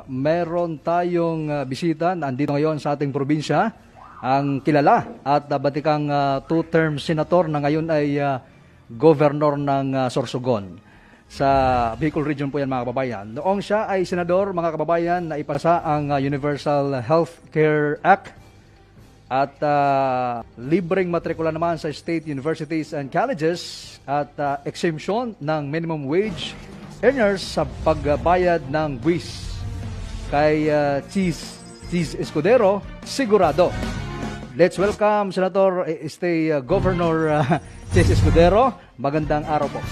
Meron tayong bisita nandito ngayon sa ating probinsya, ang kilala at batikang two-term senator na ngayon ay governor ng Sorsogon. Sa Bicol Region po yan, mga kababayan. Noong siya ay senador, mga kababayan, na ipasa ang Universal Health Care Act at libreng matrikula naman sa state universities and colleges at exemption ng minimum wage earners sa pagbayad ng buwis kay Cheese Escudero, sigurado. Let's welcome Senator Governor Cheese Escudero. Magandang araw po.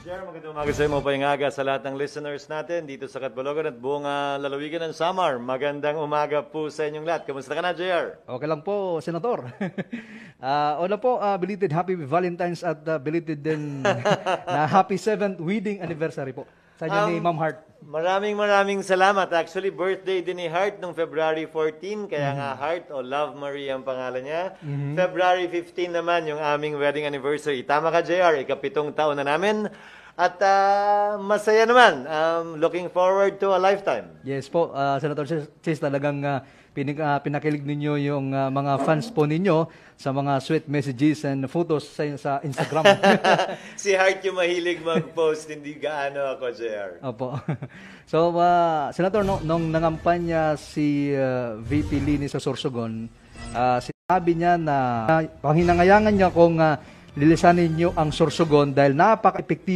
Sir, magandang umaga sa iyo, paingaga sa lahat ng listeners natin dito sa Catbalogan at buong lalawigan ng Samar. Magandang umaga po sa inyong lahat. Kamusta ka na, JR? Okay lang po, Senator. Una po, belated Happy Valentine's at belated din na Happy 7th wedding anniversary po sa inyo ni Ma'am Hart. Maraming salamat. Actually, birthday din ni Hart nung February 14, kaya nga Hart o Love Marie ang pangalan niya. February 15 naman yung aming wedding anniversary. Tama ka, JR, ika-7 taon na namin. At masaya naman. Looking forward to a lifetime. Yes po, Senator Chis, talagang pinakilig ninyo yung mga fans po ninyo sa mga sweet messages and photos sa Instagram. Si Hart yung mahilig mag-post, hindi gaano ako, JR. Opo. So, Senator, nung nangampanya si VP Lini sa Sorsogon, sinabi niya na panghinangayangan niya kung lilisanin niyo ang Sorsogon dahil napaka-epektibo